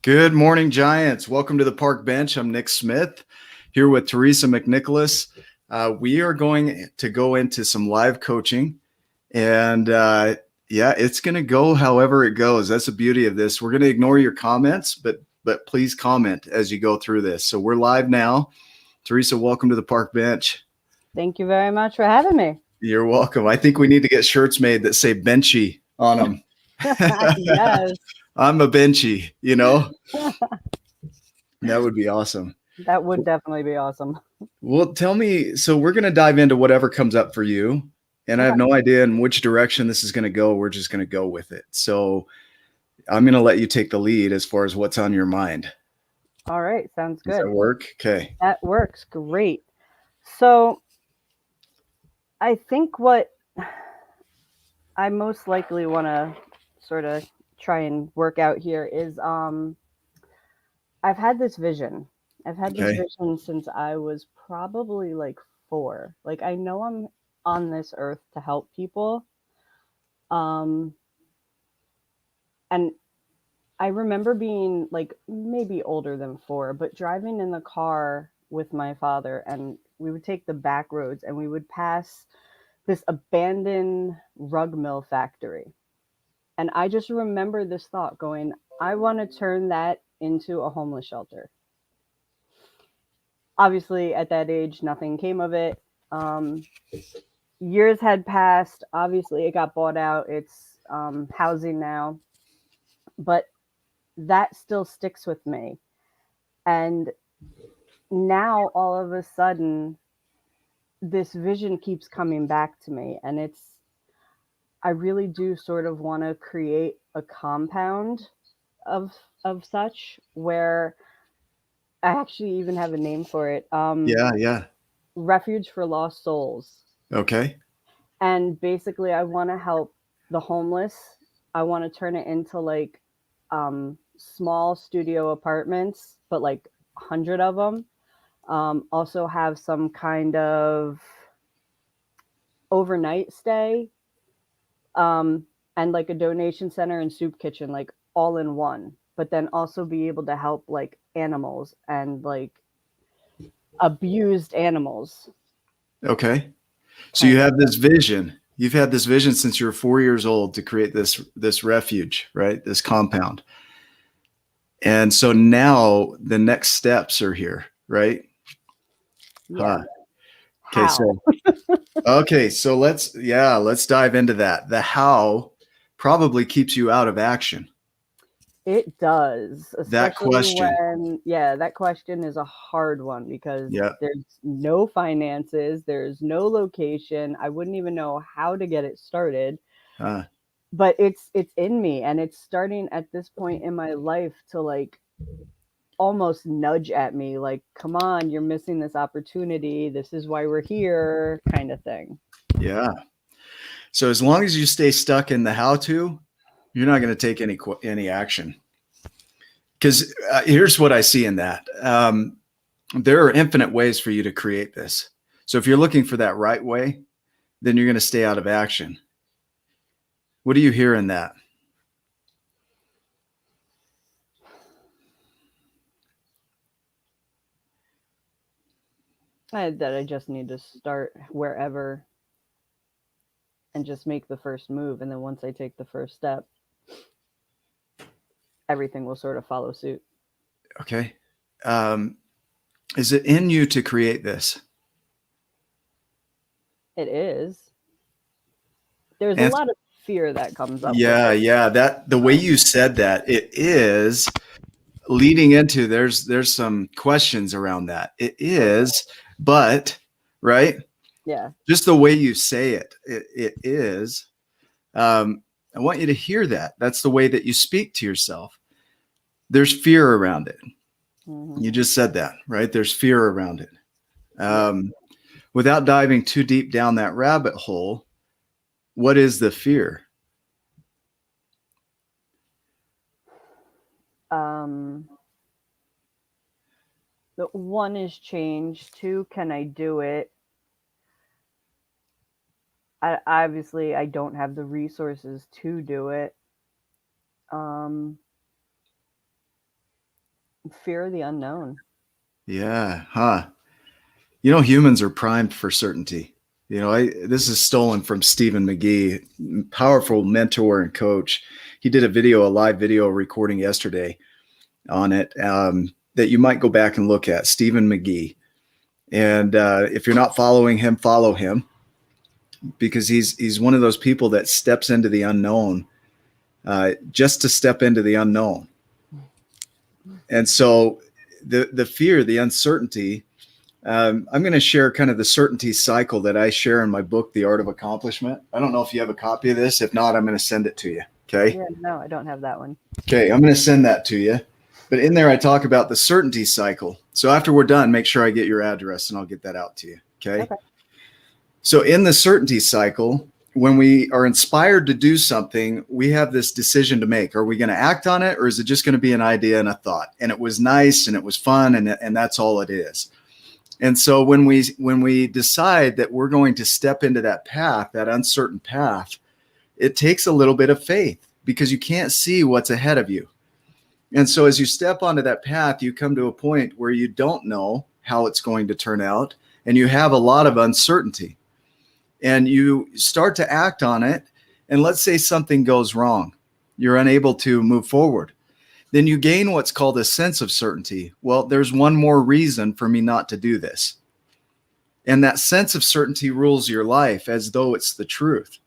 Good morning, Giants. Welcome to the Park Bench. I'm Nick Smith here with Teresa McNicholas. We are going to go into some live coaching, and it's going to go however it goes. That's the beauty of this. We're going to ignore your comments, but please comment as you go through this. So we're live now. Teresa, welcome to the Park Bench. Thank you very much for having me. You're welcome. I think we need to get shirts made that say Benchy on them. Yes. I'm a Benchy, That would be awesome. That would definitely be awesome. Well, tell me, so we're going to dive into whatever comes up for you. And I have no idea in which direction this is going to go. We're just going to go with it. So I'm going to let you take the lead as far as what's on your mind. All right. Sounds good. Does that work? Okay. That works. Great. So I think what I most likely want to sort of try and work out here is I've had this vision. I've had this vision since I was probably like 4. Like I know I'm on this earth to help people. And I remember being like maybe older than 4, but driving in the car with my father, and we would take the back roads and we would pass this abandoned rug mill factory. And I just remember this thought going, I want to turn that into a homeless shelter. Obviously, at that age, nothing came of it. Years had passed. Obviously, it got bought out. It's housing now. But that still sticks with me. And now, all of a sudden, this vision keeps coming back to me. And I really do sort of want to create a compound of such where I actually even have a name for it. Yeah. Refuge for Lost Souls. Okay. And basically, I want to help the homeless. I want to turn it into like small studio apartments, but like 100 of them. Also have some kind of overnight stay, and like a donation center and soup kitchen, like all in one. But then also be able to help like animals and like abused animals. Okay. So you have this vision. You've had this vision since you were 4 years old to create this refuge, right? This compound. And so now the next steps are here, right? Yeah. So let's dive into that. The how probably keeps you out of action. It does, That especially question. when, that question is a hard one because Yeah. there's no finances, there's no location. I wouldn't even know how to get it started. But it's in me, and it's starting at this point in my life to like almost nudge at me like, come on, you're missing this opportunity. This is why we're here, kind of thing. Yeah. So as long as you stay stuck in the how to, you're not going to take any action. Because here's what I see in that. There are infinite ways for you to create this. So if you're looking for that right way, then you're going to stay out of action. What do you hear in that? That I just need to start wherever and just make the first move. And then once I take the first step, everything will sort of follow suit. Okay. Is it in you to create this? It is. There's a lot of fear that comes up. Yeah. That the way you said that, it is leading into there's some questions around that. It is, but right? Yeah. Just the way you say it is. I want you to hear that. That's the way that you speak to yourself. There's fear around it. You just said that, right? There's fear around it. Without diving too deep down that rabbit hole, what is the fear? The 1 is change. 2, can I do it? Obviously, I don't have the resources to do it. Fear of the unknown. Yeah. Huh. You know, humans are primed for certainty. You know, this is stolen from Stephen McGee, powerful mentor and coach. He did a live video recording yesterday on it that you might go back and look at, Stephen McGee. And if you're not following him, follow him, because he's one of those people that steps into the unknown just to step into the unknown. And so the fear, the uncertainty, I'm going to share kind of the certainty cycle that I share in my book, The Art of Accomplishment. I don't know if you have a copy of this. If not, I'm going to send it to you. Okay. Yeah, no, I don't have that one. Okay. I'm going to send that to you. But in there, I talk about the certainty cycle. So after we're done, make sure I get your address and I'll get that out to you. Okay. So in the certainty cycle, when we are inspired to do something, we have this decision to make. Are we going to act on it, or is it just going to be an idea and a thought? And it was nice and it was fun, and that's all it is. And so when we decide that we're going to step into that path, that uncertain path, it takes a little bit of faith, because you can't see what's ahead of you. And so as you step onto that path, you come to a point where you don't know how it's going to turn out, and you have a lot of uncertainty. And you start to act on it, and let's say something goes wrong. You're unable to move forward. Then you gain what's called a sense of certainty. Well, there's one more reason for me not to do this. And that sense of certainty rules your life as though it's the truth.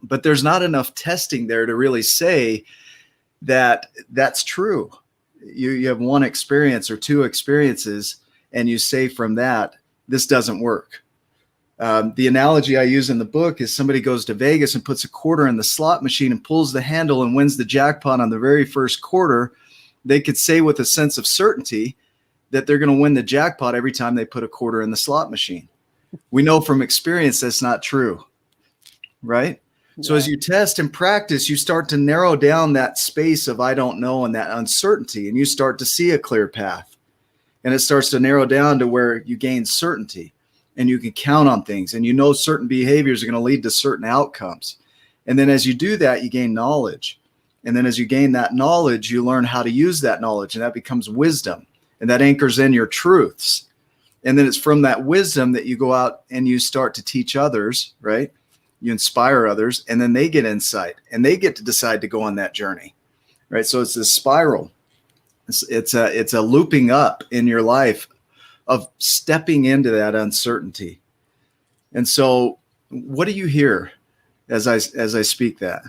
But there's not enough testing there to really say that that's true. You have one experience or two experiences, and you say from that, this doesn't work. The analogy I use in the book is somebody goes to Vegas and puts a quarter in the slot machine and pulls the handle and wins the jackpot on the very first quarter. They could say with a sense of certainty that they're going to win the jackpot every time they put a quarter in the slot machine. We know from experience that's not true, right? Yeah. So as you test and practice, you start to narrow down that space of I don't know and that uncertainty, and you start to see a clear path. And it starts to narrow down to where you gain certainty. And you can count on things, and you know certain behaviors are going to lead to certain outcomes. And then as you do that, you gain knowledge. And then as you gain that knowledge, you learn how to use that knowledge, and that becomes wisdom, and that anchors in your truths. And then it's from that wisdom that you go out and you start to teach others, right? You inspire others, and then they get insight, and they get to decide to go on that journey, right? So it's this spiral. It's a looping up in your life of stepping into that uncertainty. And so what do you hear as I speak that?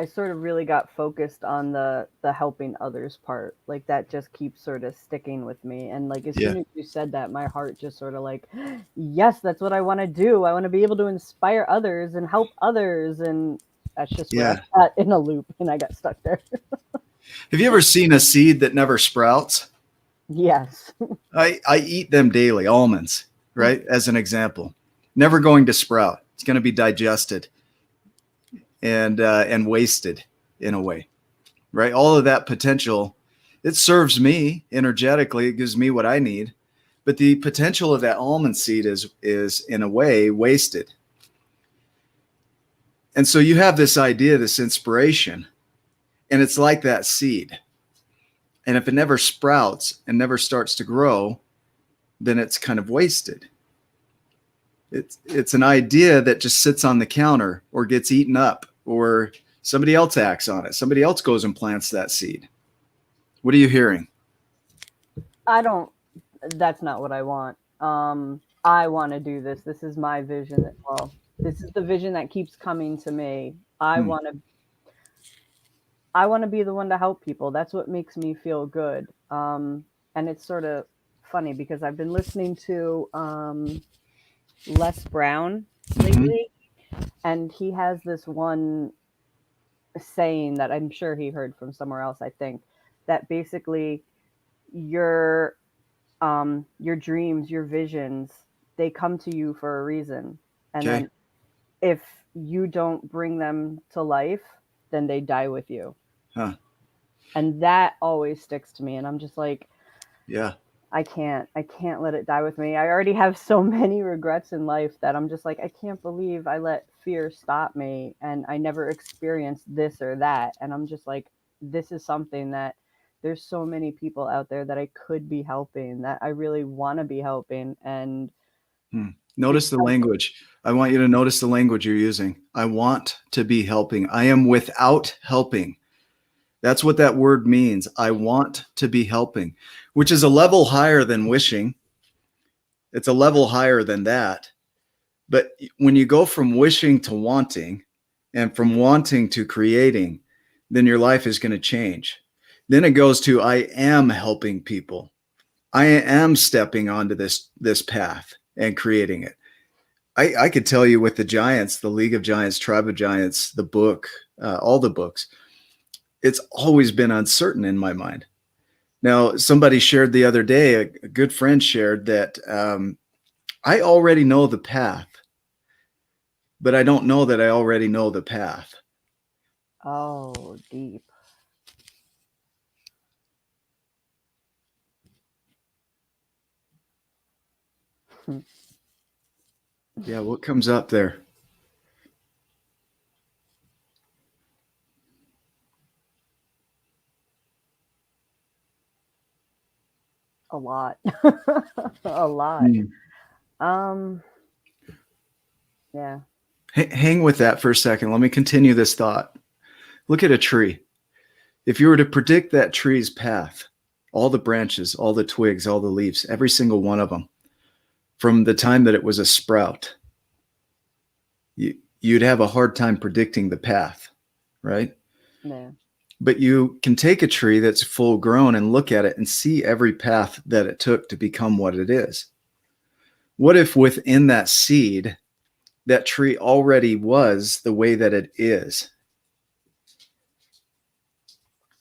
I sort of really got focused on the helping others part. Like that just keeps sort of sticking with me. And like as soon as you said that, my heart just sort of like, yes, that's what I want to do. I want to be able to inspire others and help others. And that's just where I got in a loop, and I got stuck there. Have you ever seen a seed that never sprouts? Yes. I eat them daily, almonds, right? As an example, never going to sprout. It's going to be digested and wasted in a way, right? All of that potential, it serves me energetically. It gives me what I need, but the potential of that almond seed is in a way wasted. And so you have this idea, this inspiration, and it's like that seed. And if it never sprouts and never starts to grow, then it's kind of wasted. It's an idea that just sits on the counter or gets eaten up, or somebody else acts on it. Somebody else goes and plants that seed. What are you hearing? That's not what I want. I want to do this. This is my vision. Well, this is the vision that keeps coming to me. I want to be the one to help people. That's what makes me feel good. And it's sort of funny because I've been listening to Les Brown lately, and he has this one saying that I'm sure he heard from somewhere else, I think, that basically your dreams, your visions, they come to you for a reason. And then if you don't bring them to life, then they die with you. And that always sticks to me. And I'm just like, yeah, I can't let it die with me. I already have so many regrets in life that I'm just like, I can't believe I let fear stop me and I never experienced this or that. And I'm just like, this is something that there's so many people out there that I could be helping, that I really want to be helping. And Notice the language. I want you to notice the language you're using. I want to be helping. I am without helping. That's what that word means. I want to be helping, which is a level higher than wishing. It's a level higher than that. But when you go from wishing to wanting and from wanting to creating, then your life is going to change. Then it goes to, I am helping people. I am stepping onto this path and creating it. I could tell you with the Giants, the League of Giants, Tribe of Giants, the book, all the books, it's always been uncertain in my mind. Now, somebody shared the other day, a good friend shared that I already know the path, but I don't know that I already know the path. oh, deep. Yeah, what comes up there? A lot. A lot. Yeah. Hang with that for a second. Let me continue this thought. Look at a tree. If you were to predict that tree's path, all the branches, all the twigs, all the leaves, every single one of them, from the time that it was a sprout, you'd have a hard time predicting the path, right? Yeah. But you can take a tree that's full grown and look at it and see every path that it took to become what it is. What if within that seed, that tree already was the way that it is?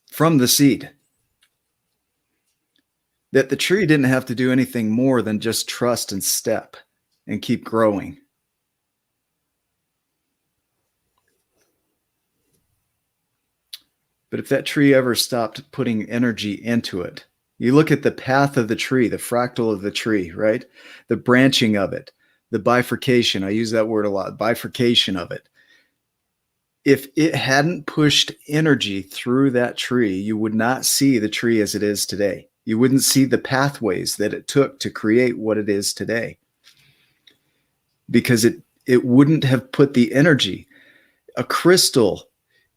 From the seed. That the tree didn't have to do anything more than just trust and step and keep growing. But if that tree ever stopped putting energy into it, you look at the path of the tree, the fractal of the tree, right? The branching of it, the bifurcation. I use that word a lot, bifurcation of it. If it hadn't pushed energy through that tree, you would not see the tree as it is today. You wouldn't see the pathways that it took to create what it is today. Because it wouldn't have put the energy. A crystal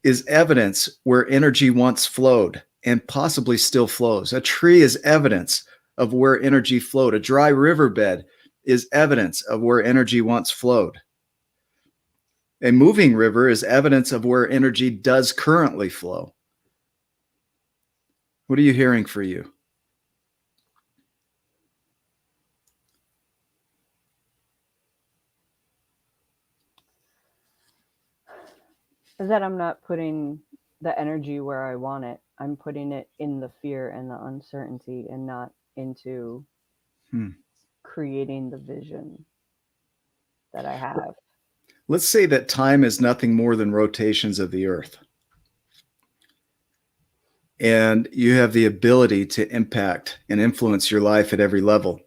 is evidence where energy once flowed and possibly still flows. A tree is evidence of where energy flowed. A dry riverbed is evidence of where energy once flowed. A moving river is evidence of where energy does currently flow. What are you hearing for you? Is that I'm not putting the energy where I want it. I'm putting it in the fear and the uncertainty and not into creating the vision that I have. Let's say that time is nothing more than rotations of the earth. And you have the ability to impact and influence your life at every level.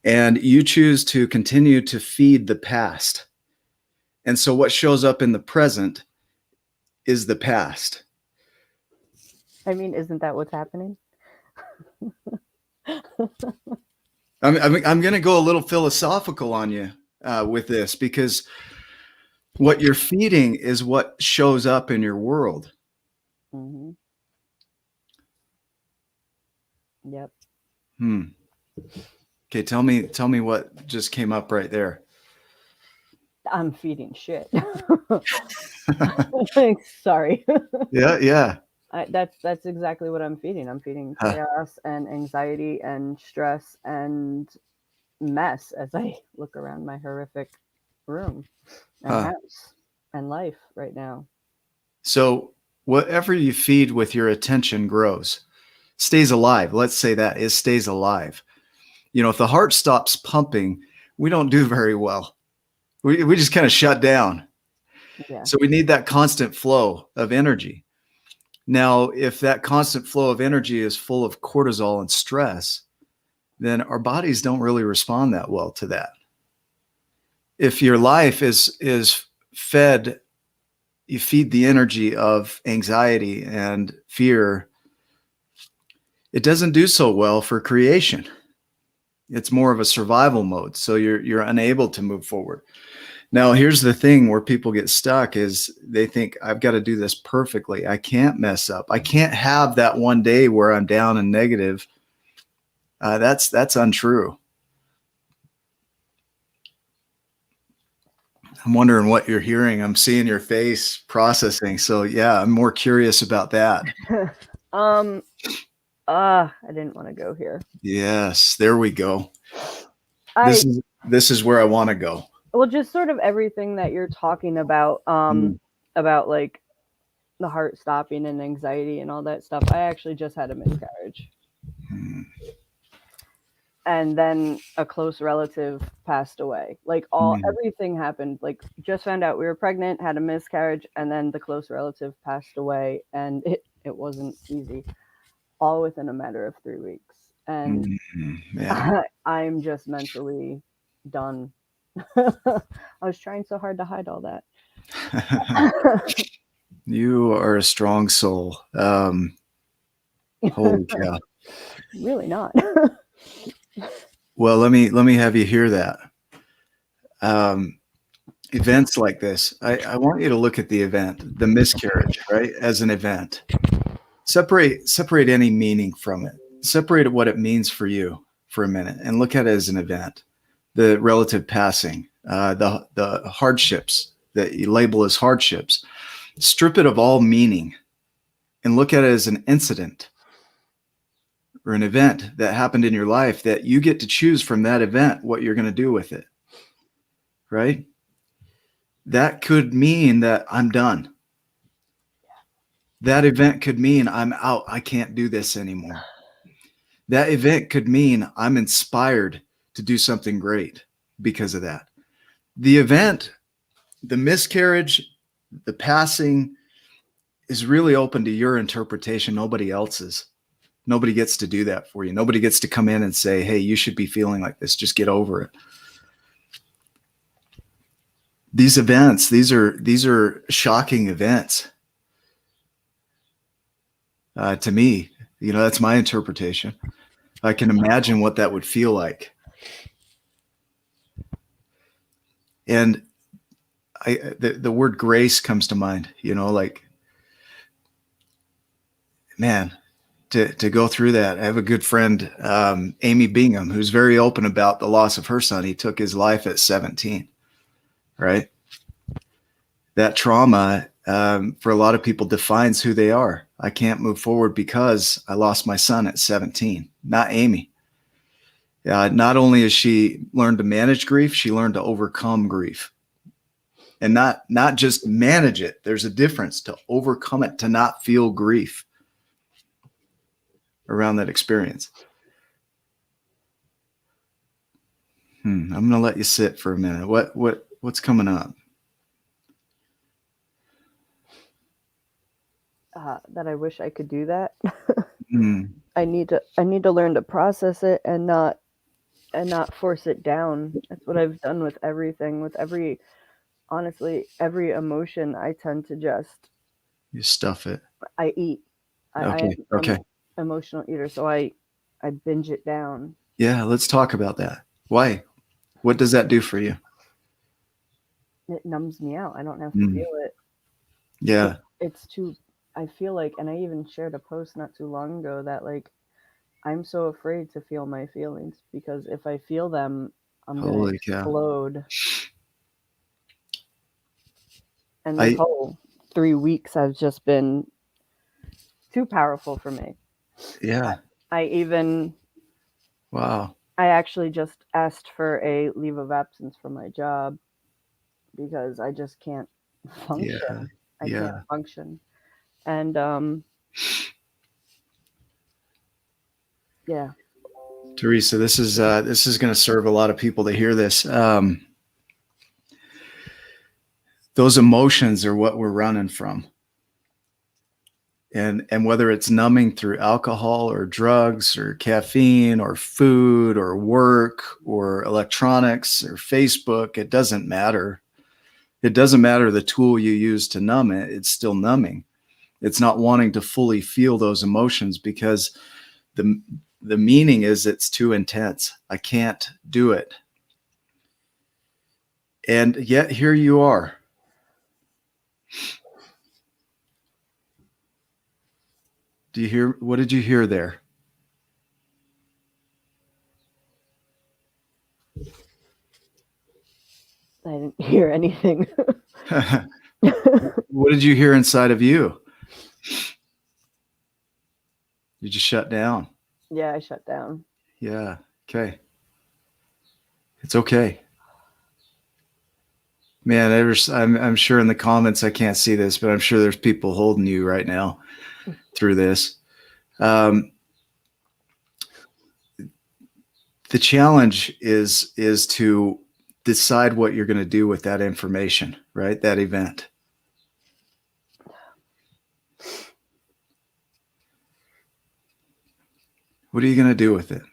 And you choose to continue to feed the past. And so what shows up in the present is the past. I mean, isn't that what's happening? I'm going to go a little philosophical on you with this, because what you're feeding is what shows up in your world. Mm-hmm. Yep. Okay, tell me what just came up right there. I'm feeding shit. Sorry. Yeah. That's exactly what I'm feeding. I'm feeding chaos and anxiety and stress and mess as I look around my horrific room and house and life right now. So whatever you feed with your attention grows, stays alive. Let's say that it stays alive. You know, if the heart stops pumping, we don't do very well. We just kind of shut down. Yeah. So we need that constant flow of energy. Now, if that constant flow of energy is full of cortisol and stress, then our bodies don't really respond that well to that. If your life is fed, you feed the energy of anxiety and fear, it doesn't do so well for creation. It's more of a survival mode. So you're unable to move forward. Now, here's the thing where people get stuck is they think, I've got to do this perfectly. I can't mess up. I can't have that one day where I'm down and negative. That's untrue. I'm wondering what you're hearing. I'm seeing your face processing. So yeah, I'm more curious about that. I didn't want to go here. Yes, there we go. This is where I want to go. Well, just sort of everything that you're talking about, about like the heart stopping and anxiety and all that stuff. I actually just had a miscarriage. And then a close relative passed away. Like everything happened. Like just found out we were pregnant, had a miscarriage, and then the close relative passed away. And it wasn't easy. All within a matter of 3 weeks. And I'm just mentally done. I was trying so hard to hide all that. You are a strong soul. Holy cow. Really not. Well, let me have you hear that. Events like this, I want you to look at the event, the miscarriage, right, as an event. Separate any meaning from it. Separate what it means for you for a minute and look at it as an event. The relative passing, the hardships that you label as hardships. Strip it of all meaning and look at it as an incident or an event that happened in your life that you get to choose from that event what you're going to do with it, right? That could mean that I'm done. That event could mean I'm out. I can't do this anymore. That event could mean I'm inspired to do something great because of that. The event, the miscarriage, the passing is really open to your interpretation, nobody else's. Nobody gets to do that for you. Nobody gets to come in and say, hey, you should be feeling like this. Just get over it. These events, these are shocking events. To me, that's my interpretation. I can imagine what that would feel like. And the word grace comes to mind, like, man, to go through that. I have a good friend, Amy Bingham, who's very open about the loss of her son. He took his life at 17, right? That trauma, for a lot of people, defines who they are. I can't move forward because I lost my son at 17, not Amy. Not only has she learned to manage grief, she learned to overcome grief. And not just manage it. There's a difference to overcome it, to not feel grief around that experience. I'm going to let you sit for a minute. What's coming up? That I wish I could do that. I need to learn to process it and not force it down. That's what I've done with everything. With honestly, every emotion, I tend to just you stuff it. I eat. Okay. I'm an emotional eater, so I binge it down. Yeah, let's talk about that. Why? What does that do for you? It numbs me out. I don't have to feel it. Yeah. It's too. I feel like, and I even shared a post not too long ago that like I'm so afraid to feel my feelings because if I feel them, I'm going to explode. And this whole 3 weeks has just been too powerful for me. Yeah. Wow. I actually just asked for a leave of absence from my job because I just can't function. Yeah. I can't function. And yeah. Teresa, this is going to serve a lot of people to hear this. Those emotions are what we're running from. And whether it's numbing through alcohol or drugs or caffeine or food or work or electronics or Facebook, it doesn't matter. It doesn't matter the tool you use to numb it. It's still numbing. It's not wanting to fully feel those emotions because the meaning is it's too intense. I can't do it. And yet here you are. Do you hear? What did you hear there? I didn't hear anything. What did you hear inside of you? You just shut down. Yeah, I shut down. Yeah. Okay. It's okay. Man, I'm sure in the comments, I can't see this, but I'm sure there's people holding you right now through this. The challenge is to decide what you're going to do with that information, right? That event. What are you going to do with it?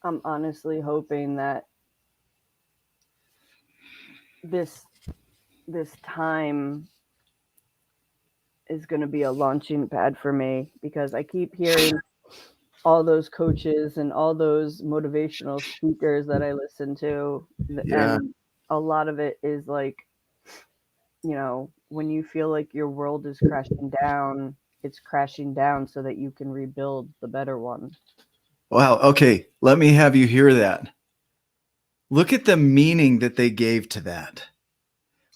I'm honestly hoping that this time is going to be a launching pad for me, because I keep hearing all those coaches and all those motivational speakers that I listen to. Yeah. And a lot of it is like, when you feel like your world is crashing down, it's crashing down so that you can rebuild the better one. Wow. Okay. Let me have you hear that. Look at the meaning that they gave to that.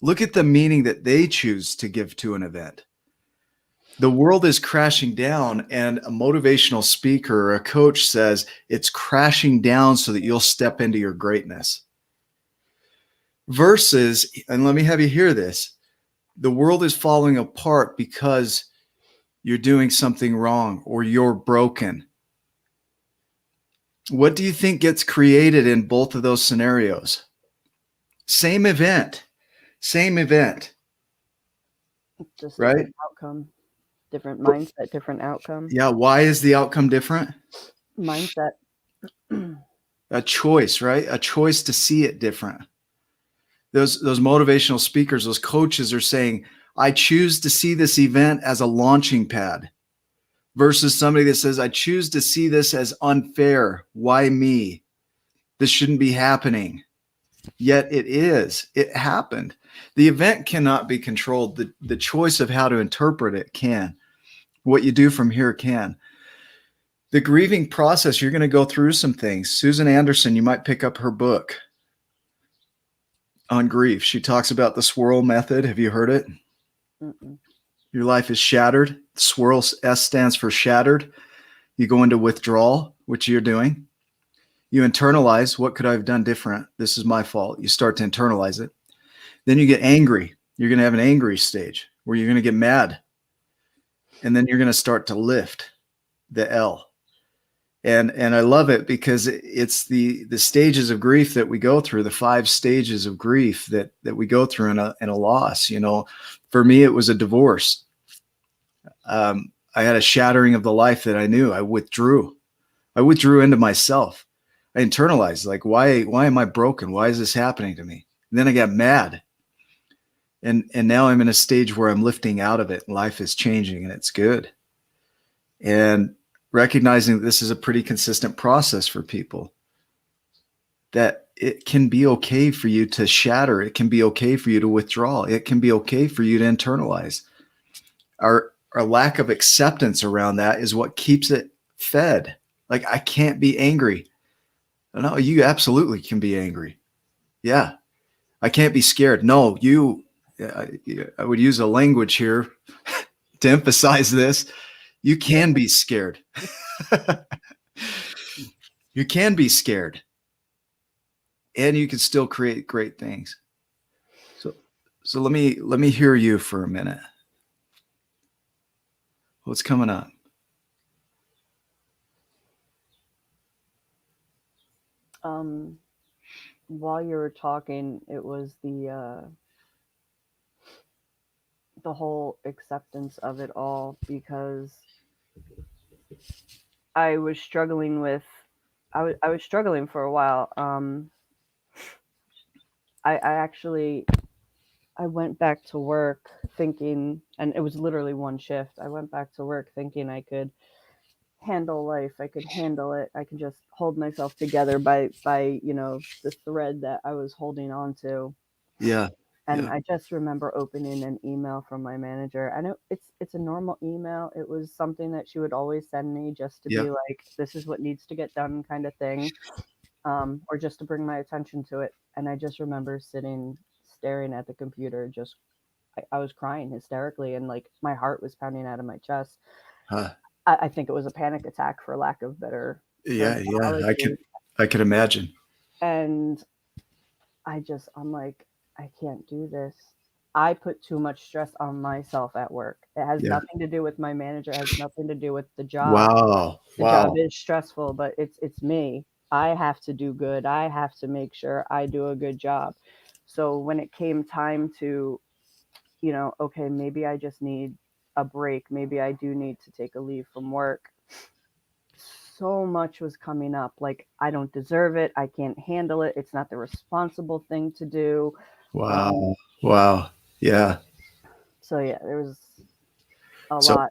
Look at the meaning that they choose to give to an event. The world is crashing down, and a motivational speaker or a coach says it's crashing down so that you'll step into your greatness. Versus, and let me have you hear this, the world is falling apart because you're doing something wrong or you're broken. What do you think gets created in both of those scenarios? Same event. Just right? different outcome, different mindset, different outcome. Yeah. Why is the outcome different? Mindset. A choice, right? A choice to see it different. Those motivational speakers, those coaches are saying, I choose to see this event as a launching pad, versus somebody that says, I choose to see this as unfair. Why me? This shouldn't be happening. Yet it is. It happened. The event cannot be controlled. The choice of how to interpret it can. What you do from here can. The grieving process, you're going to go through some things. Susan Anderson, you might pick up her book on grief. She talks about the Swirl Method. Have you heard it? Mm-mm. Your life is shattered. Swirl, S stands for shattered. You go into withdrawal, which you're doing. You internalize, what could I have done different? This is my fault. You start to internalize it. Then you get angry. You're going to have an angry stage where you're going to get mad. And then you're going to start to lift the L. And I love it because it's the stages of grief that we go through, the 5 stages of grief that we go through in a loss. For me, it was a divorce. I had a shattering of the life that I knew. I withdrew into myself. I internalized, like, why am I broken? Why is this happening to me? And then I got mad. And now I'm in a stage where I'm lifting out of it. And life is changing and it's good. And recognizing that this is a pretty consistent process for people, that it can be okay for you to shatter. It can be okay for you to withdraw. It can be okay for you to internalize. Our lack of acceptance around that is what keeps it fed. Like, I can't be angry. No, you absolutely can be angry. Yeah. I can't be scared. No, I would use a language here to emphasize this. You can be scared. You can be scared. And you can still create great things. So let me hear you for a minute. What's coming up? while you were talking, it was the whole acceptance of it all, because I was struggling with I was struggling for a while. I actually I went back to work thinking, and it was literally one shift. I went back to work thinking I could handle life. I could handle it. I could just hold myself together by the thread that I was holding on to. Yeah. And Yeah. I just remember opening an email from my manager, and it's a normal email. It was something that she would always send me just to Yeah. be like, this is what needs to get done, kind of thing, or just to bring my attention to it. And I just remember sitting, staring at the computer, just I was crying hysterically, and like my heart was pounding out of my chest. Huh. I think it was a panic attack, for lack of better Yeah. Yeah. terminology. I could imagine. And I'm like, I can't do this. I put too much stress on myself at work. It has Yeah. nothing to do with my manager. It has nothing to do with the job. Wow. The job Wow. is stressful, but it's me. I have to do good. I have to make sure I do a good job. So when it came time to, okay, maybe I just need a break. Maybe I do need to take a leave from work. So much was coming up. Like, I don't deserve it. I can't handle it. It's not the responsible thing to do. Wow. Wow. Yeah. So yeah, there was a So, lot.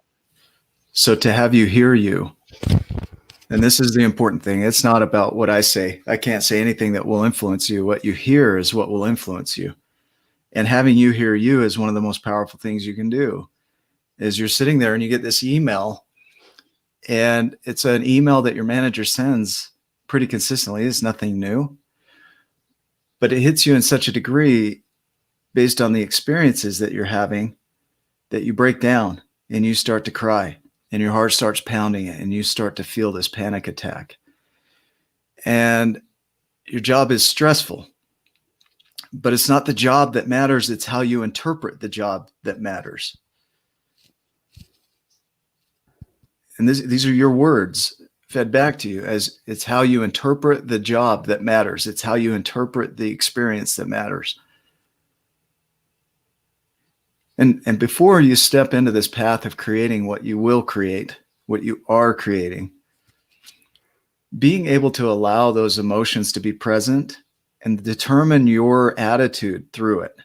so to have you hear you, and this is the important thing. It's not about what I say. I can't say anything that will influence you. What you hear is what will influence you. And having you hear you is one of the most powerful things you can do. Is you're sitting there and you get this email, and it's an email that your manager sends pretty consistently. It's nothing new, but it hits you in such a degree based on the experiences that you're having that you break down and you start to cry and your heart starts pounding it and you start to feel this panic attack. And your job is stressful, but it's not the job that matters. It's how you interpret the job that matters. And these are your words fed back to you, as it's how you interpret the job that matters. It's how you interpret the experience that matters. And before you step into this path of creating what you will create, what you are creating, being able to allow those emotions to be present and determine your attitude through it,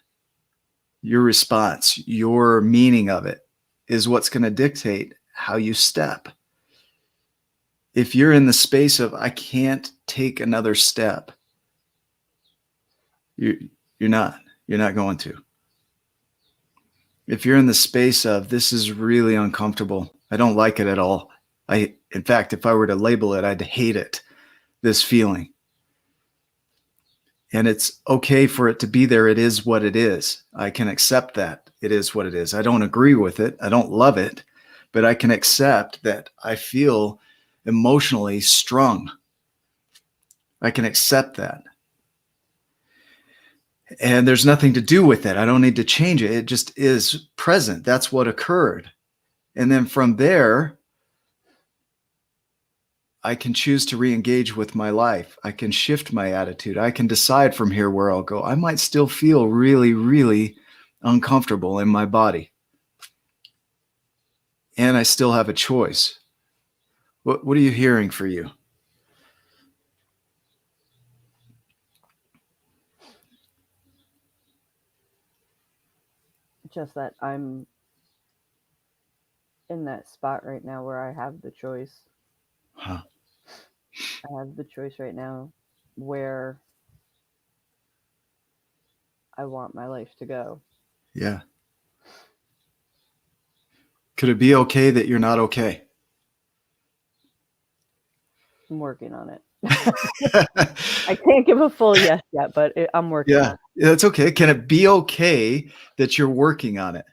your response, your meaning of it, is what's going to dictate how you step. If you're in the space of, I can't take another step, you're not going to. If you're in the space of, this is really uncomfortable, I don't like it at all. In fact, if I were to label it, I'd hate it, this feeling. And it's okay for it to be there. It is what it is. I can accept that. It is what it is. I don't agree with it. I don't love it, but I can accept that I feel emotionally strung. I can accept that. And there's nothing to do with it. I don't need to change it. It just is present. That's what occurred. And then from there, I can choose to re-engage with my life. I can shift my attitude. I can decide from here where I'll go. I might still feel really, really uncomfortable in my body. And I still have a choice. What are you hearing for you? Just that I'm in that spot right now where I have the choice. Huh. I have the choice right now where I want my life to go. Yeah. Could it be okay that you're not okay? I'm working on it. I can't give a full yes yet, but I'm working on it. Yeah, that's okay. Can it be okay that you're working on it?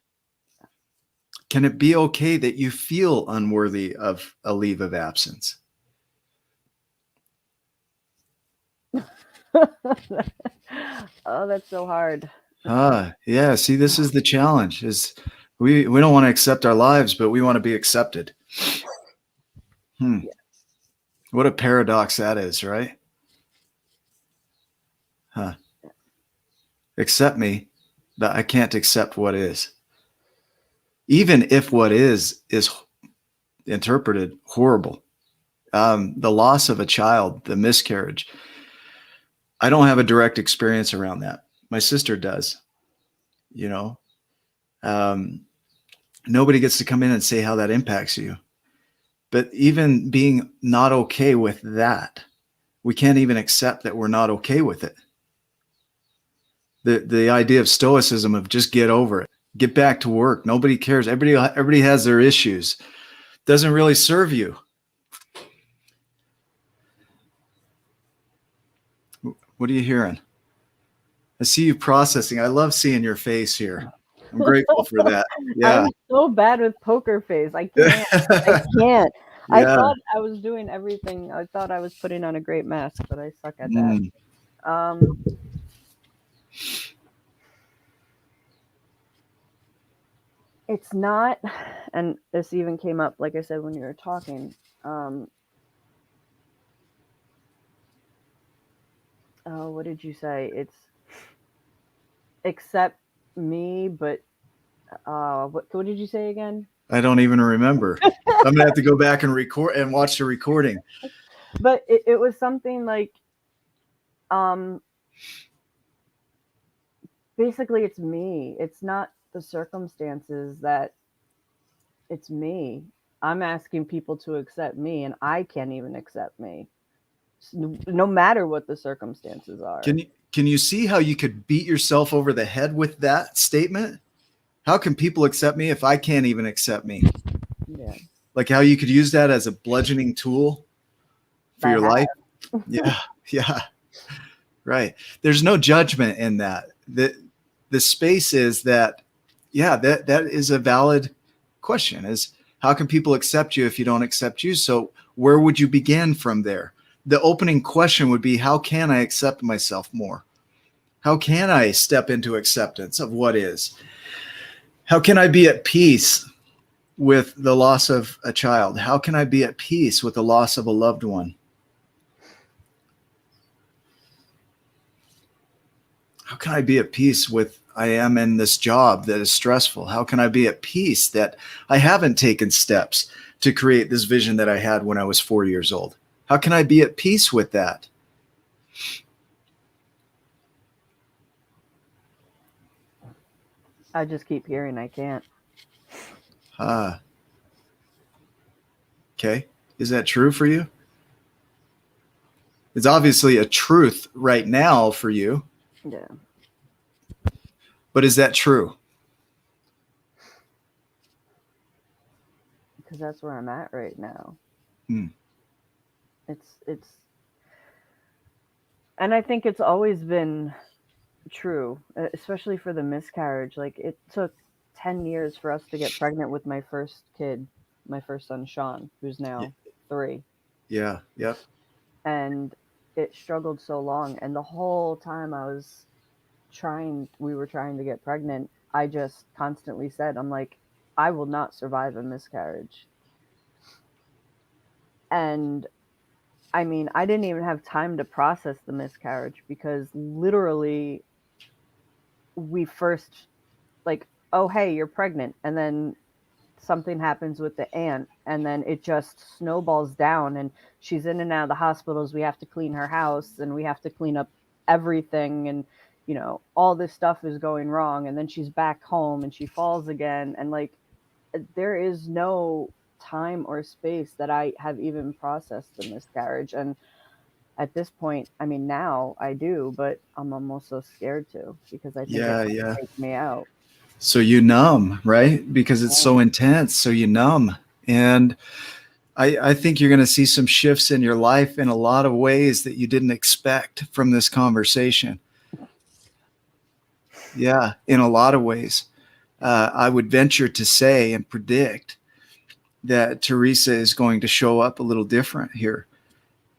Can it be okay that you feel unworthy of a leave of absence? Oh, that's so hard. Yeah. See, this is the challenge: is we don't want to accept our lives, but we want to be accepted. Yeah. What a paradox that is, right? accept me, but I can't accept what is. Even if what is interpreted horrible. The loss of a child, the miscarriage. I don't have a direct experience around that. My sister does, you know. Nobody gets to come in and say how that impacts you. But even being not okay with that, we can't even accept that we're not okay with it. The idea of stoicism of just get over it, get back to work. Nobody cares. Everybody has their issues. Doesn't really serve you. What are you hearing? I see you processing. I love seeing your face here. I'm grateful for that. Yeah. I'm so bad with poker face. I can't. I can't. Yeah. I thought I was doing everything. I thought I was putting on a great mask, but I suck at that. It's not, and this even came up, like I said, when you were talking. What did you say? It's accept me, but what did you say again? I don't even remember. I'm gonna have to go back and record and watch the recording. But it was something like, basically it's me. It's not the circumstances that it's me. I'm asking people to accept me, and I can't even accept me, no matter what the circumstances are. Can you see how you could beat yourself over the head with that statement? How can people accept me if I can't even accept me? Yeah. Like how you could use that as a bludgeoning tool for your life. Yeah. Yeah. Right. There's no judgment in that. The space is that, yeah, that is a valid question, is how can people accept you if you don't accept you? So where would you begin from there? The opening question would be, how can I accept myself more? How can I step into acceptance of what is? How can I be at peace with the loss of a child? How can I be at peace with the loss of a loved one? How can I be at peace with I am in this job that is stressful? How can I be at peace that I haven't taken steps to create this vision that I had when I was 4 years old? How can I be at peace with that? I just keep hearing I can't. Okay. Is that true for you? It's obviously a truth right now for you. Yeah. But is that true? Because that's where I'm at right now. It's and I think it's always been true, especially for the miscarriage. Like, it took 10 years for us to get pregnant with my first kid, my first son, Sean, who's now 3. Yeah. Yep. And it struggled so long. And the whole time we were trying to get pregnant, I just constantly said, I'm like, I will not survive a miscarriage. And I mean, I didn't even have time to process the miscarriage, because literally we first, like, oh, hey, you're pregnant. And then something happens with the aunt, and then it just snowballs down, and she's in and out of the hospitals. We have to clean her house, and we have to clean up everything. And, you know, all this stuff is going wrong. And then she's back home and she falls again. And like, there is no time or space that I have even processed the miscarriage. And at this point, I mean, now I do, but I'm almost so scared to, because I think it might take me out. So you numb, right? Because it's so intense. So you numb. And I think you're going to see some shifts in your life in a lot of ways that you didn't expect from this conversation. Yeah, in a lot of ways. I would venture to say and predict that Teresa is going to show up a little different here.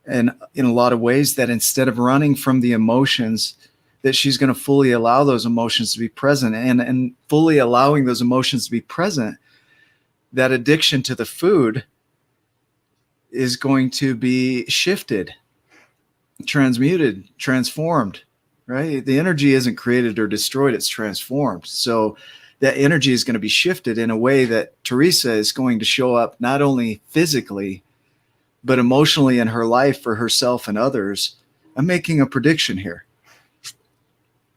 And in a lot of ways, that instead of running from the emotions, that she's going to fully allow those emotions to be present, and fully allowing those emotions to be present, that addiction to the food is going to be shifted, transmuted, transformed, right? The energy isn't created or destroyed, it's transformed. So that energy is going to be shifted in a way that Teresa is going to show up not only physically, but emotionally in her life for herself and others. I'm making a prediction here.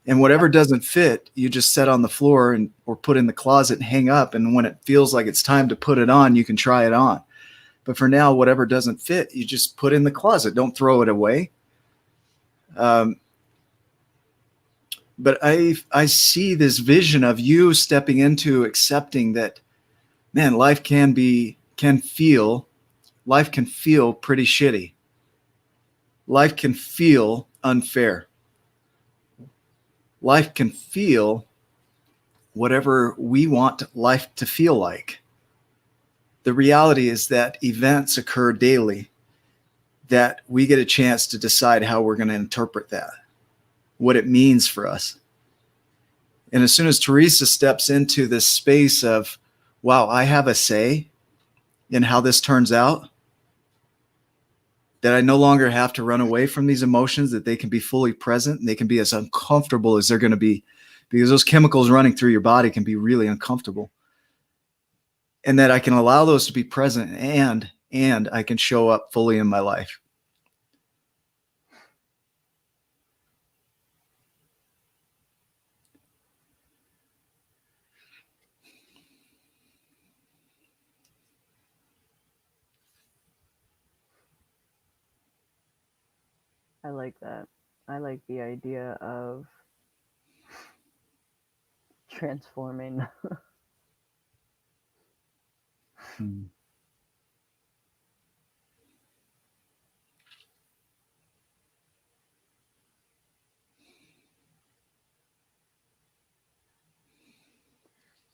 And whatever doesn't fit, you just set on the floor and or put in the closet and hang up. And when it feels like it's time to put it on, you can try it on. But for now, whatever doesn't fit, you just put in the closet. Don't throw it away. But I see this vision of you stepping into accepting that, man, life can feel pretty shitty. Life can feel unfair. Life can feel whatever we want life to feel like. The reality is that events occur daily, that we get a chance to decide how we're going to interpret that, what it means for us. And as soon as Teresa steps into this space of, wow, I have a say in how this turns out, that I no longer have to run away from these emotions, that they can be fully present and they can be as uncomfortable as they're going to be, because those chemicals running through your body can be really uncomfortable. And that I can allow those to be present and I can show up fully in my life. I like that. I like the idea of transforming.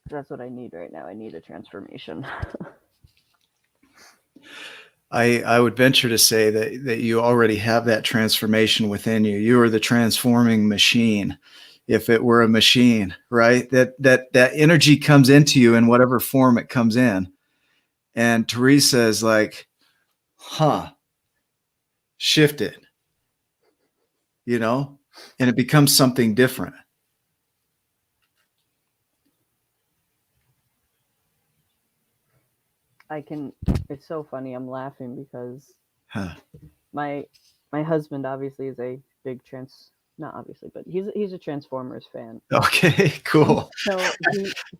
That's what I need right now. I need a transformation. I would venture to say that you already have that transformation within you. You are the transforming machine. If it were a machine, right? That energy comes into you in whatever form it comes in. And Teresa is like, shift it, and it becomes something different. It's so funny. I'm laughing because my husband obviously is a big not obviously, but he's a Transformers fan. Okay, cool. So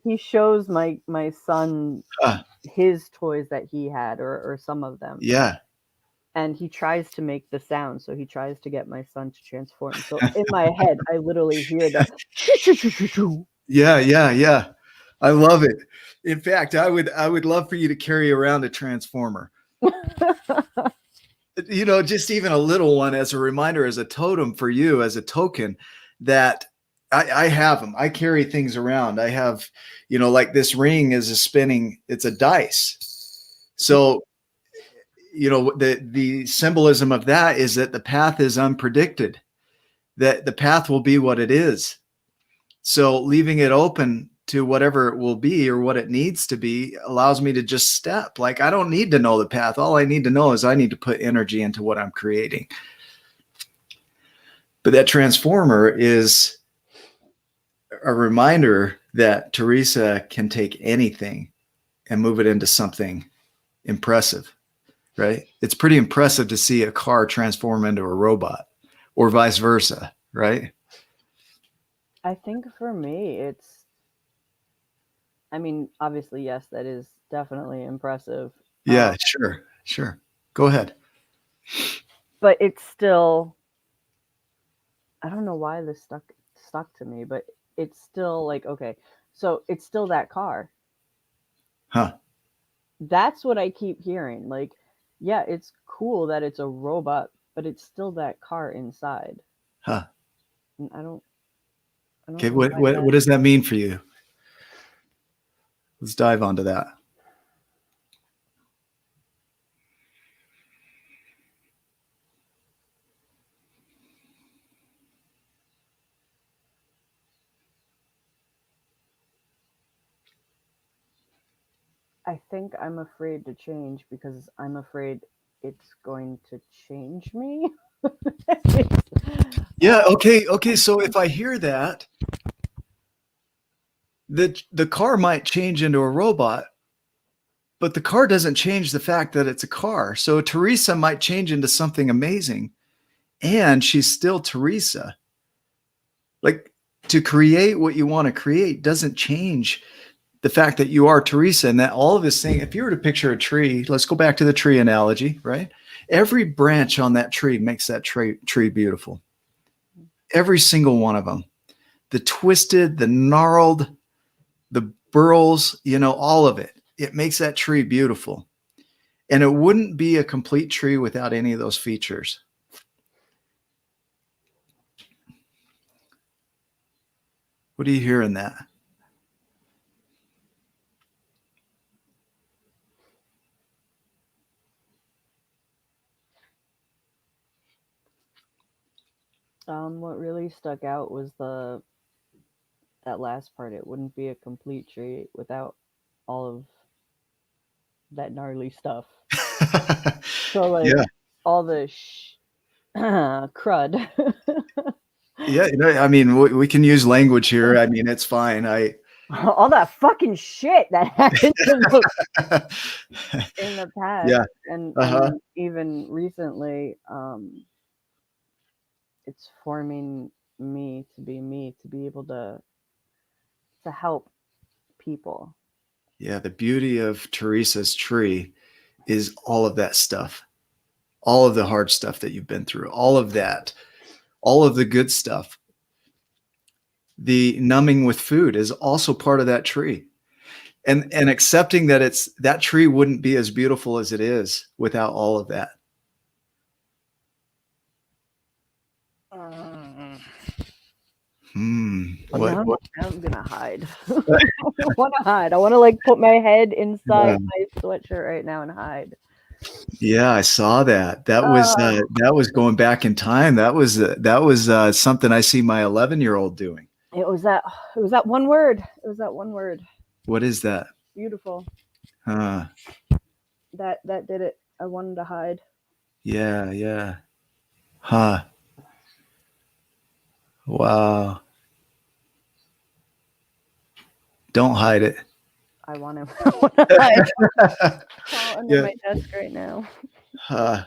he shows my son his toys that he had, or some of them. Yeah. And he tries to make the sound, so he tries to get my son to transform. So in my head, I literally hear the Yeah. I love it. In fact, I would love for you to carry around a transformer. Just even a little one as a reminder, as a totem for you, as a token that I have them. I carry things around. I have, like this ring is it's a dice. So, the symbolism of that is that the path is unpredicted, that the path will be what it is. So leaving it open to whatever it will be or what it needs to be allows me to just step. Like, I don't need to know the path. All I need to know is I need to put energy into what I'm creating. But that transformer is a reminder that Teresa can take anything and move it into something impressive, right? It's pretty impressive to see a car transform into a robot or vice versa, right? I think for me, obviously, yes, that is definitely impressive. Yeah, sure. Go ahead. But it's still, I don't know why this stuck to me, but it's still like, okay, so it's still that car. That's what I keep hearing. Like, yeah, it's cool that it's a robot, but it's still that car inside. And I don't Okay, what does that mean for you? Let's dive onto that. I think I'm afraid to change because I'm afraid it's going to change me. Yeah. Okay. Okay. So if I hear that, the car might change into a robot, but the car doesn't change the fact that it's a car. So Teresa might change into something amazing, and she's still Teresa. Like, to create what you want to create doesn't change the fact that you are Teresa, and that all of this thing, if you were to picture a tree, let's go back to the tree analogy, right? Every branch on that tree makes that tree beautiful. Every single one of them. The twisted, the gnarled, the burls, all of it. It makes that tree beautiful. And it wouldn't be a complete tree without any of those features. What do you hear in that? What really stuck out was that last part. It wouldn't be a complete tree without all of that gnarly stuff. So like Yeah. all the crud. Yeah, I mean, we can use language here. I mean, it's fine. All that fucking shit that happened in the past. Yeah. And even recently, it's forming me, to be able to help people. Yeah, the beauty of Teresa's tree is all of that stuff, all of the hard stuff that you've been through, all of that, all of the good stuff. The numbing with food is also part of that tree. And accepting that that tree wouldn't be as beautiful as it is without all of that. What? I'm gonna hide. I want to hide. I want to like put my head inside my sweatshirt right now and hide. Yeah, I saw that. That was going back in time. That was something I see my 11-year-old doing. It was that one word. It was that one word. What is that? Beautiful. That did it. I wanted to hide. Yeah, yeah. Huh. Wow. Don't hide it. I want to hide. Crawl under my desk right now. Huh.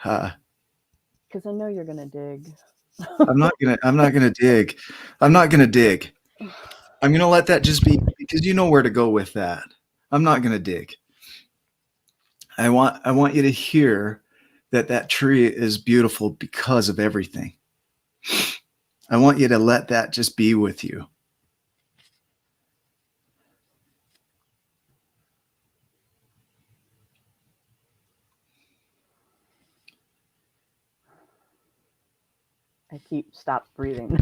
Because I know you're gonna dig. I'm not gonna dig. I'm not gonna dig. I'm gonna let that just be, because you know where to go with that. I'm not gonna dig. I want you to hear that tree is beautiful because of everything. I want you to let that just be with you. I stop breathing.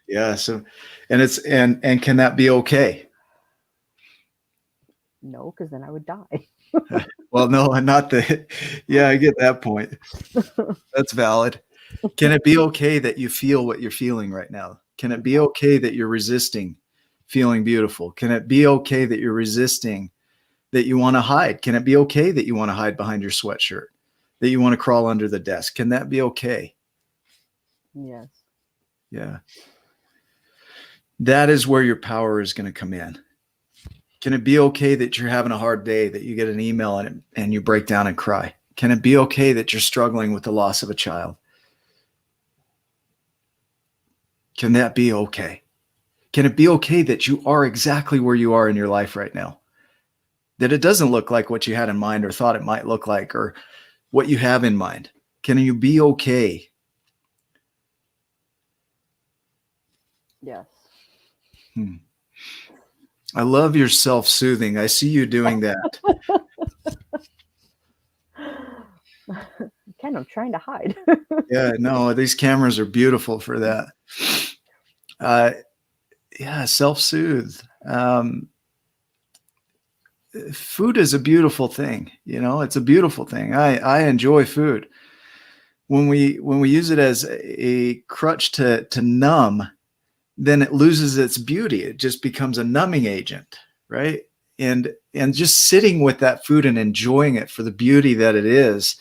Yeah. So, and can that be okay? No, because then I would die. Well, no, not the. Yeah, I get that point. That's valid. Can it be okay that you feel what you're feeling right now? Can it be okay that you're resisting feeling beautiful? Can it be okay that you're resisting that you want to hide? Can it be okay that you want to hide behind your sweatshirt, that you want to crawl under the desk? Can that be okay? Yes. Yeah. That is where your power is going to come in. Can it be okay that you're having a hard day, that you get an email and you break down and cry? Can it be okay that you're struggling with the loss of a child? Can that be okay? Can it be okay that you are exactly where you are in your life right now? That it doesn't look like what you had in mind or thought it might look like, or what you have in mind? Can you be okay? Yes. I love your self-soothing. I see you doing that. Ken, I'm trying to hide. Yeah, no, these cameras are beautiful for that. Yeah, self-soothe. Food is a beautiful thing. It's a beautiful thing. I enjoy food. When we use it as a crutch to numb, then it loses its beauty. It just becomes a numbing agent, right? And just sitting with that food and enjoying it for the beauty that it is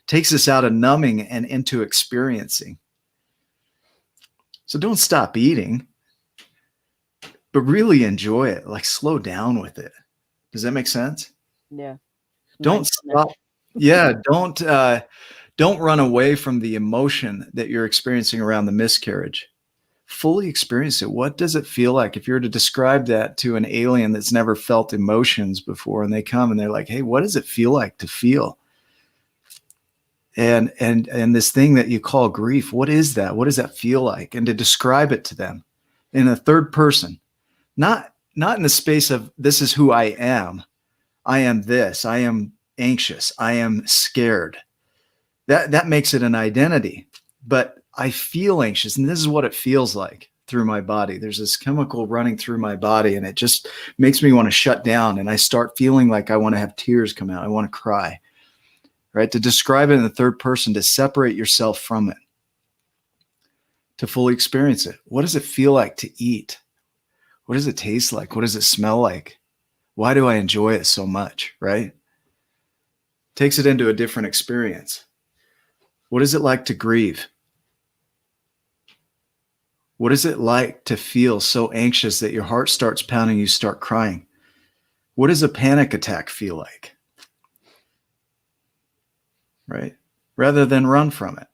takes us out of numbing and into experiencing. So don't stop eating, but really enjoy it. Like slow down with it. Does that make sense? Yeah. Don't stop. Yeah. Don't run away from the emotion that you're experiencing around the miscarriage. Fully experience it. What does it feel like? If you were to describe that to an alien that's never felt emotions before, and they come and they're like, hey, what does it feel like to feel? And this thing that you call grief, what is that? What does that feel like? And to describe it to them in a third person, not in the space of this is who I am. I am this. I am anxious. I am scared. That makes it an identity. But I feel anxious, and this is what it feels like through my body. There's this chemical running through my body, and it just makes me want to shut down. And I start feeling like I want to have tears come out. I want to cry. Right? To describe it in the third person, to separate yourself from it, to fully experience it. What does it feel like to eat? What does it taste like? What does it smell like? Why do I enjoy it so much? Right? Takes it into a different experience. What is it like to grieve? What is it like to feel so anxious that your heart starts pounding, you start crying? What does a panic attack feel like? Right? Rather than run from it.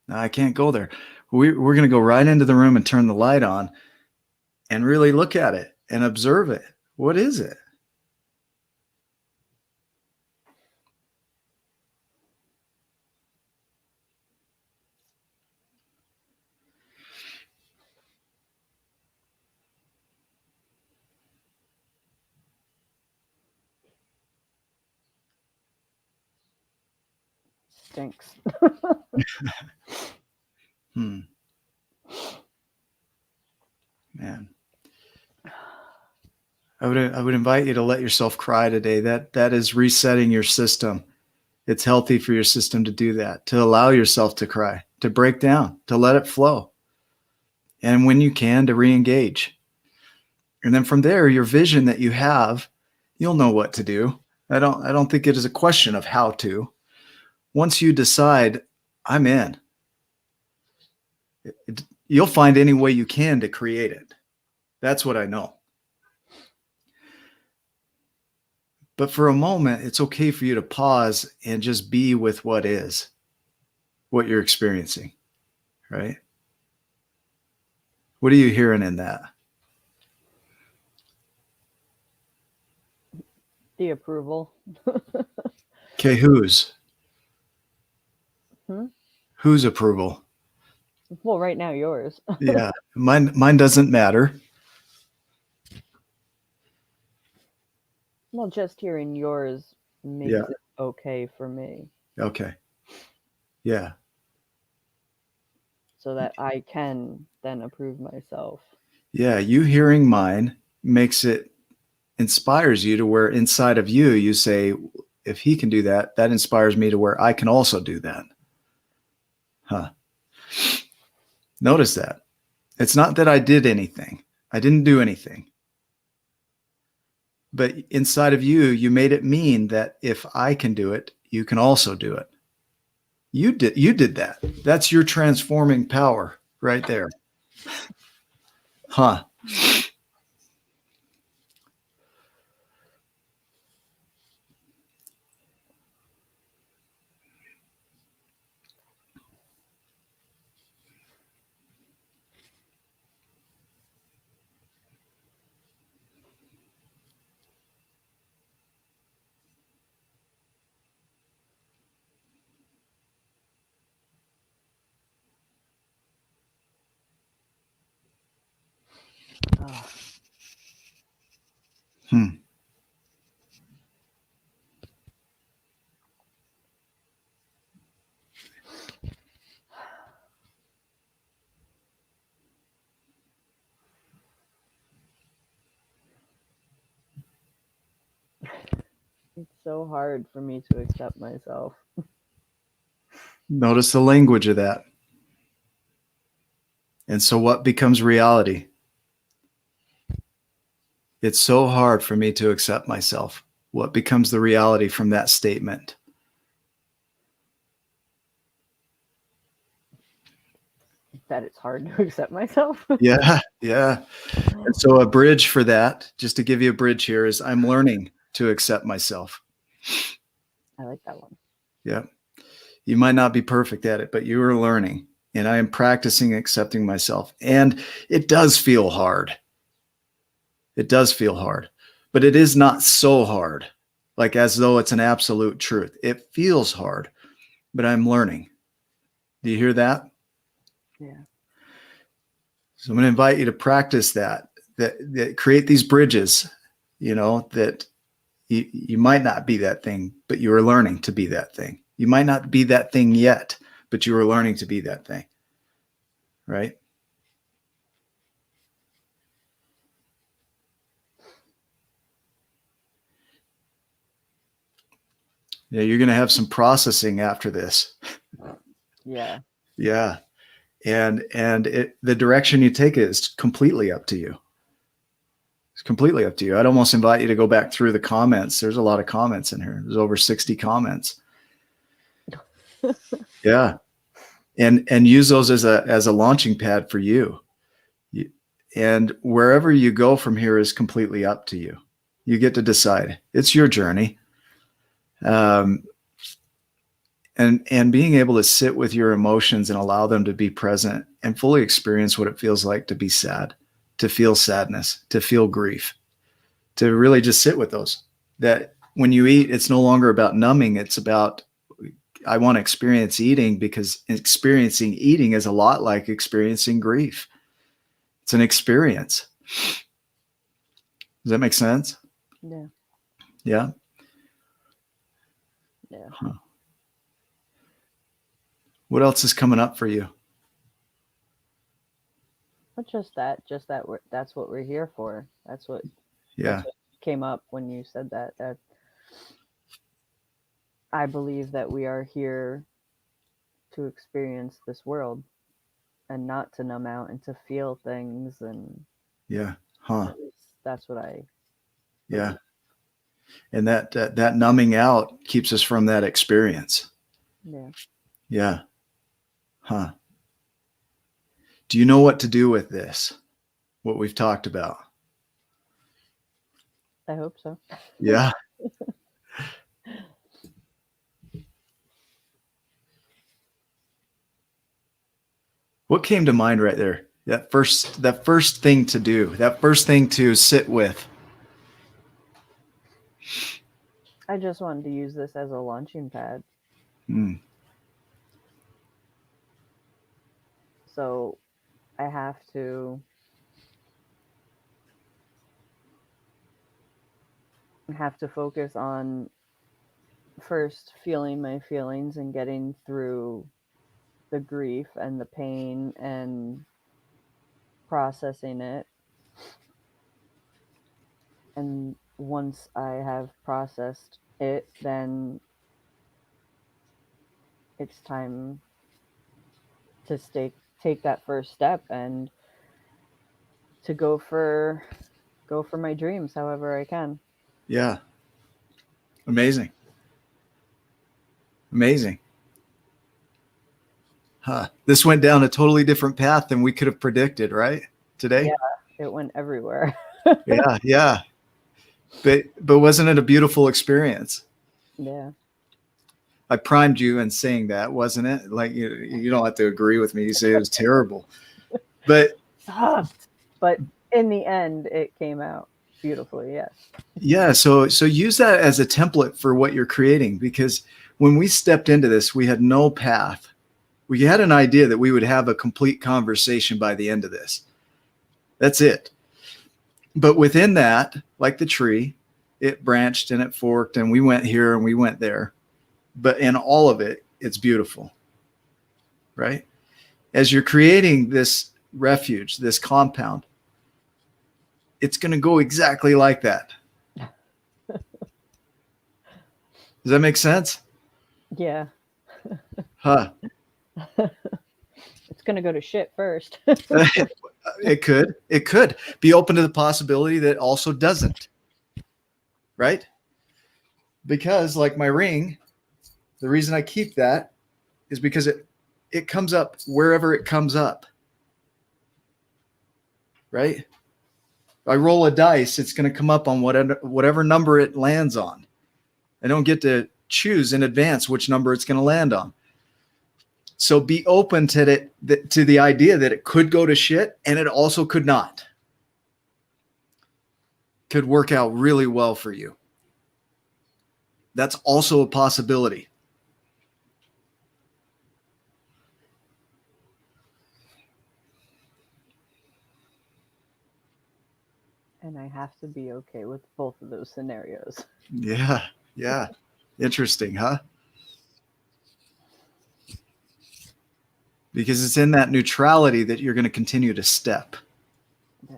No, I can't go there. We're going to go right into the room and turn the light on and really look at it and observe it. What is it? Stinks. Man. I would invite you to let yourself cry today. That is resetting your system. It's healthy for your system to do that, to allow yourself to cry, to break down, to let it flow. And when you can, to re-engage. And then from there, your vision that you have, you'll know what to do. I don't think it is a question of how to. Once you decide, I'm in, you'll find any way you can to create it. That's what I know. But for a moment, it's okay for you to pause and just be with what is, what you're experiencing, right? What are you hearing in that? The approval. Okay, whose? Hmm? Whose approval? Well, right now yours. Yeah, mine doesn't matter. Well, just hearing yours makes Yeah. it okay for me. Okay. Yeah. So that I can then approve myself. Yeah, you hearing mine inspires you to where inside of you, you say, if he can do that, that inspires me to where I can also do that. Huh. Notice that. It's not that I did anything. I didn't do anything. But inside of you, you made it mean that if I can do it, you can also do it. You did that. That's your transforming power right there. Huh. Oh. Hmm. It's so hard for me to accept myself. Notice the language of that. And so what becomes reality? It's so hard for me to accept myself. What becomes the reality from that statement? that it's hard to accept myself. Yeah. Yeah. And so a bridge for that, just to give you a bridge here, is I'm learning to accept myself. I like that one. Yeah. You might not be perfect at it, but you are learning. And I am practicing accepting myself. And it does feel hard. It does feel hard, but it is not so hard, like as though it's an absolute truth. It feels hard, but I'm learning. Do you hear that? Yeah. So I'm going to invite you to practice that create these bridges, that you might not be that thing, but you are learning to be that thing. You might not be that thing yet, but you are learning to be that thing. Right? Yeah, you're going to have some processing after this. Yeah. Yeah. And the direction you take it is completely up to you. It's completely up to you. I'd almost invite you to go back through the comments. There's a lot of comments in here. There's over 60 comments. Yeah. And use those as a launching pad for you. And wherever you go from here is completely up to you. You get to decide. It's your journey. And being able to sit with your emotions and allow them to be present and fully experience what it feels like to be sad, to feel sadness, to feel grief, to really just sit with those. That when you eat, it's no longer about numbing. It's about, I want to experience eating, because experiencing eating is a lot like experiencing grief. It's an experience. Does that make sense? Yeah. Yeah. Yeah. Huh. What else is coming up for you? But just that that's what we're here for. That's what came up when you said that I believe that we are here to experience this world and not to numb out and to feel things. And yeah. Huh. That's what I yeah. And that numbing out keeps us from that experience. Yeah. Yeah. Huh. Do you know what to do with this? What we've talked about? I hope so. Yeah. What came to mind right there? That first thing to do, that first thing to sit with. I just wanted to use this as a launching pad. So I have to focus on first feeling my feelings and getting through the grief and the pain and processing it. And once I have processed it, then it's time to take that first step and to go for my dreams however I can. Yeah. Amazing. Amazing. Huh. This went down a totally different path than we could have predicted, right? Today? Yeah, it went everywhere. Yeah, yeah. But wasn't it a beautiful experience? Yeah. I primed you in saying that, wasn't it? Like you don't have to agree with me. You say it was terrible. But sucked. But in the end it came out beautifully, yes. Yeah, so use that as a template for what you're creating, because when we stepped into this, we had no path. We had an idea that we would have a complete conversation by the end of this. That's it. But within that, like the tree, it branched and it forked and we went here and we went there. But in all of it, it's beautiful, right? As you're creating this refuge, this compound, it's going to go exactly like that. Does that make sense? Yeah. Huh. It's going to go to shit first. It could be open to the possibility that it also doesn't, right? Because like my ring, the reason I keep that is because it comes up wherever it comes up. right? I roll a dice, it's going to come up on whatever number it lands on. I don't get to choose in advance which number it's going to land on. So be open to the idea that it could go to shit, and it also could not. Could work out really well for you. That's also a possibility. And I have to be okay with both of those scenarios. Yeah. Yeah. Interesting, huh? Because it's in that neutrality that you're going to continue to step. Yeah.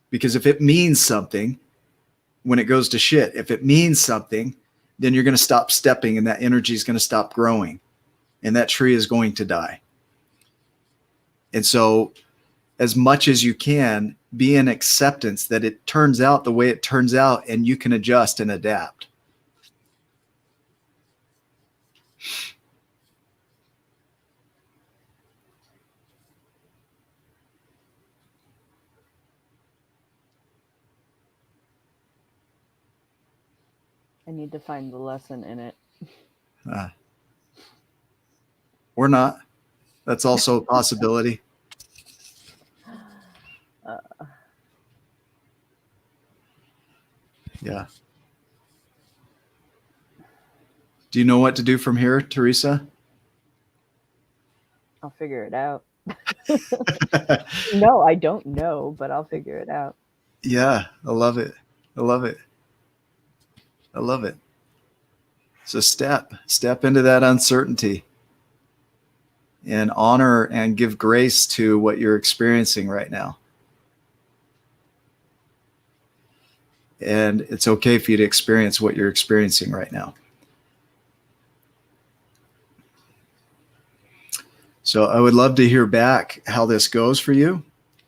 Because if it means something, when it goes to shit, if it means something, then you're going to stop stepping, and that energy is going to stop growing, and that tree is going to die. And so as much as you can, be in acceptance that it turns out the way it turns out, and you can adjust and adapt. I need to find the lesson in it. Or not. That's also a possibility. Yeah. Do you know what to do from here, Teresa? I'll figure it out. No, I don't know, but I'll figure it out. Yeah, I love it. I love it. I love it. So step into that uncertainty and honor and give grace to what you're experiencing right now. And it's okay for you to experience what you're experiencing right now. So I would love to hear back how this goes for you,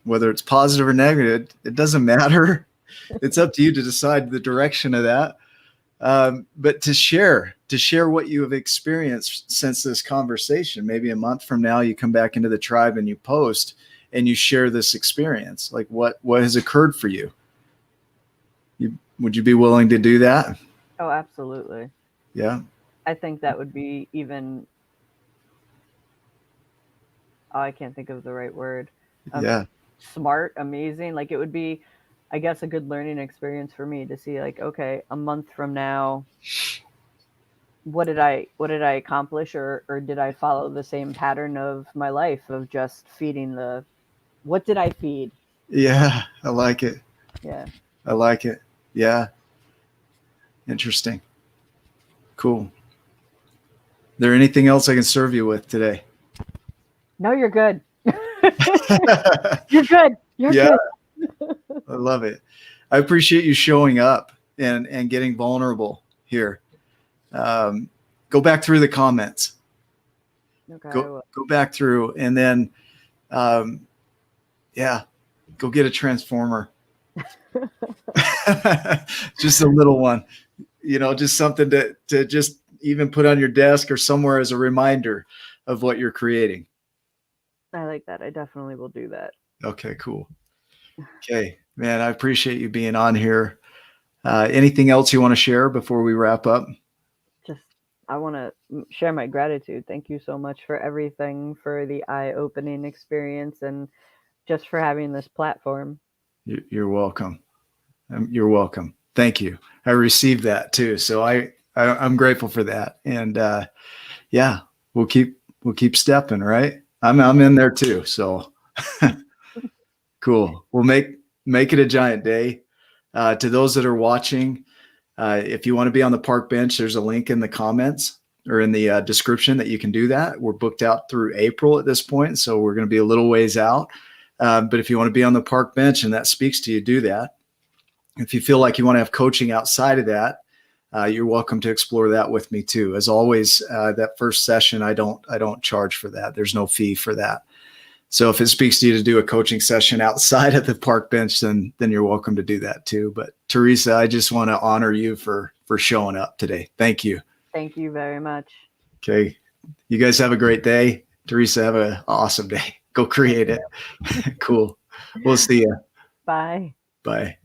whether it's positive or negative. It doesn't matter. It's up to you to decide the direction of that. But to share what you have experienced since this conversation. Maybe a month from now, you come back into the tribe and you post and you share this experience. Like what has occurred for you? Would you be willing to do that? Oh, absolutely. Yeah. I think that would be even. Oh, I can't think of the right word. Yeah. Smart, amazing. Like it would be, I guess, a good learning experience for me to see, like, okay, a month from now, what did I accomplish, or did I follow the same pattern of my life of just feeding what did I feed? Yeah, I like it. Yeah. I like it. Yeah. Interesting. Cool. There anything else I can serve you with today? No, you're good. You're good. You're good. I love it. I appreciate you showing up and getting vulnerable here. Go back through the comments. Okay. Go back through, and then, go get a transformer. Just a little one, just something to just even put on your desk or somewhere as a reminder of what you're creating. I like that. I definitely will do that. Okay, cool. Okay, man, I appreciate you being on here. Anything else you want to share before we wrap up? I want to share my gratitude. Thank you so much for everything, for the eye-opening experience, and just for having this platform. You're welcome. You're welcome. Thank you. I received that too. So I'm grateful for that. And we'll keep stepping, right? I'm in there too. So cool. We'll make it a giant day. To those that are watching, if you want to be on the park bench, there's a link in the comments or in the description that you can do that. We're booked out through April at this point, so we're going to be a little ways out. But if you want to be on the park bench and that speaks to you, do that. If you feel like you want to have coaching outside of that, you're welcome to explore that with me too. As always, that first session, I don't charge for that. There's no fee for that. So if it speaks to you to do a coaching session outside of the park bench, then you're welcome to do that too. But Teresa, I just want to honor you for showing up today. Thank you. Thank you very much. Okay. You guys have a great day. Teresa, have an awesome day. Go create it. Cool. We'll see you. Bye. Bye.